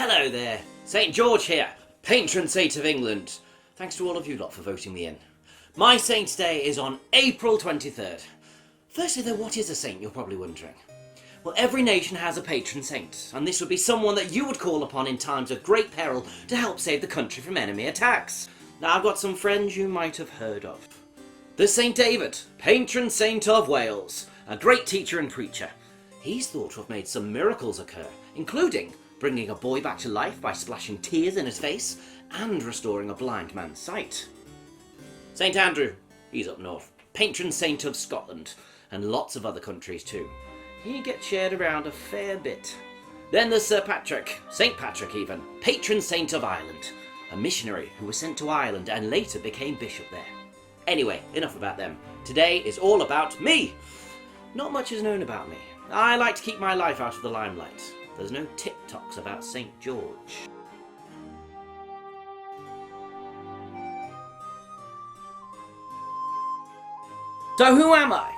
Hello there, St. George here, patron saint of England. Thanks to all of you lot for voting me in. My saint's day is on April 23rd. Firstly though, what is a saint, you're probably wondering? Well, every nation has a patron saint, and this would be someone that you would call upon in times of great peril to help save the country from enemy attacks. Now I've got some friends you might have heard of. There's St. David, patron saint of Wales, a great teacher and preacher. He's thought to have made some miracles occur, including bringing a boy back to life by splashing tears in his face and restoring a blind man's sight. St. Andrew, he's up north, patron saint of Scotland, and lots of other countries too. He gets shared around a fair bit. Then there's Sir Patrick, St. Patrick even, patron saint of Ireland, a missionary who was sent to Ireland and later became bishop there. Anyway, enough about them. Today is all about me. Not much is known about me. I like to keep my life out of the limelight. There's no TikToks about St. George. So who am I?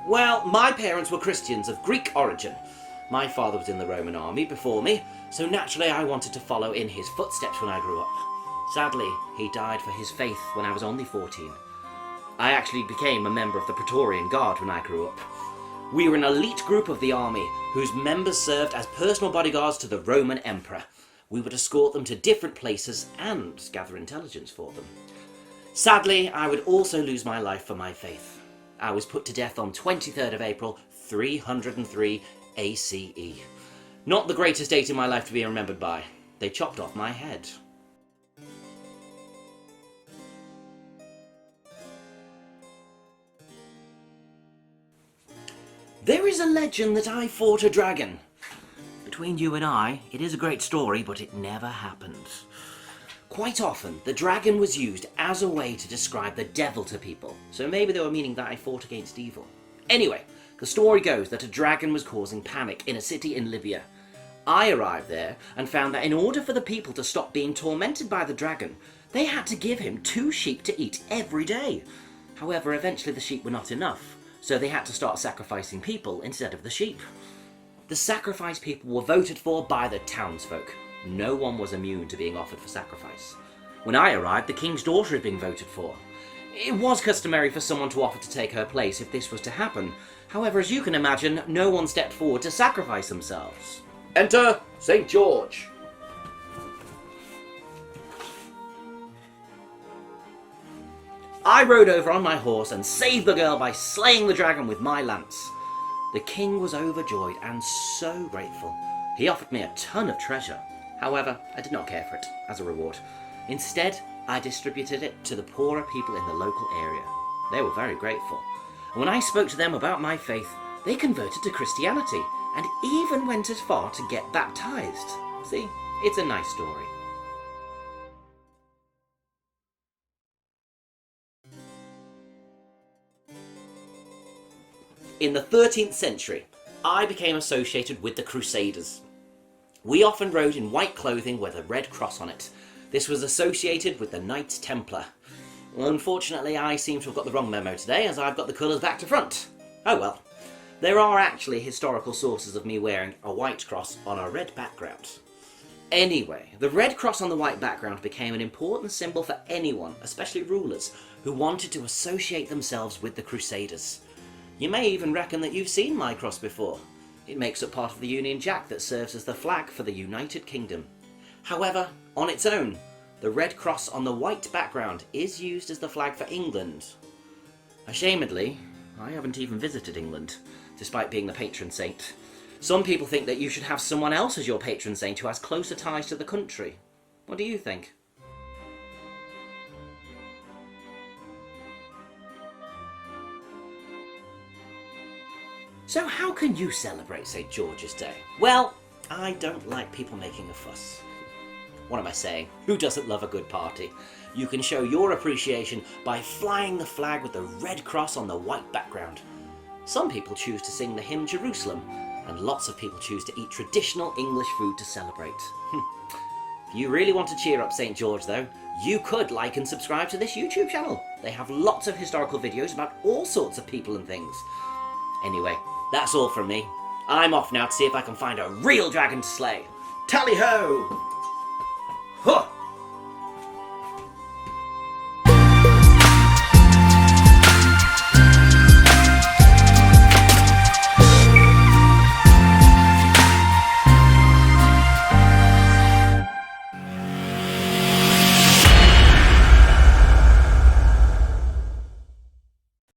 Well, my parents were Christians of Greek origin. My father was in the Roman army before me, so naturally I wanted to follow in his footsteps when I grew up. Sadly, he died for his faith when I was only 14. I actually became a member of the Praetorian Guard when I grew up. We were an elite group of the army whose members served as personal bodyguards to the Roman Emperor. We would escort them to different places and gather intelligence for them. Sadly, I would also lose my life for my faith. I was put to death on 23rd of April, 303 ACE. Not the greatest date in my life to be remembered by. They chopped off my head. There is a legend that I fought a dragon. Between you and I, it is a great story, but it never happened. Quite often, the dragon was used as a way to describe the devil to people, so maybe they were meaning that I fought against evil. Anyway, the story goes that a dragon was causing panic in a city in Libya. I arrived there and found that in order for the people to stop being tormented by the dragon, they had to give him 2 sheep to eat every day. However, eventually the sheep were not enough, so they had to start sacrificing people instead of the sheep. The sacrifice people were voted for by the townsfolk. No one was immune to being offered for sacrifice. When I arrived, the king's daughter had been voted for. It was customary for someone to offer to take her place if this was to happen. However, as you can imagine, no one stepped forward to sacrifice themselves. Enter St. George. I rode over on my horse and saved the girl by slaying the dragon with my lance. The king was overjoyed and so grateful. He offered me a ton of treasure. However, I did not care for it as a reward. Instead, I distributed it to the poorer people in the local area. They were very grateful. And when I spoke to them about my faith, they converted to Christianity and even went as far to get baptized. See, it's a nice story. In the 13th century, I became associated with the Crusaders. We often rode in white clothing with a red cross on it. This was associated with the Knights Templar. Unfortunately, I seem to have got the wrong memo today, as I've got the colours back to front. Oh well. There are actually historical sources of me wearing a white cross on a red background. Anyway, the red cross on the white background became an important symbol for anyone, especially rulers, who wanted to associate themselves with the Crusaders. You may even reckon that you've seen my cross before. It makes up part of the Union Jack that serves as the flag for the United Kingdom. However, on its own, the red cross on the white background is used as the flag for England. Ashamedly, I haven't even visited England, despite being the patron saint. Some people think that you should have someone else as your patron saint who has closer ties to the country. What do you think? So how can you celebrate St. George's Day? Well, I don't like people making a fuss. What am I saying? Who doesn't love a good party? You can show your appreciation by flying the flag with the red cross on the white background. Some people choose to sing the hymn Jerusalem, and lots of people choose to eat traditional English food to celebrate. If you really want to cheer up St. George though, you could like and subscribe to this YouTube channel. They have lots of historical videos about all sorts of people and things. Anyway, that's all from me. I'm off now to see if I can find a real dragon to slay. Tally ho! Huh!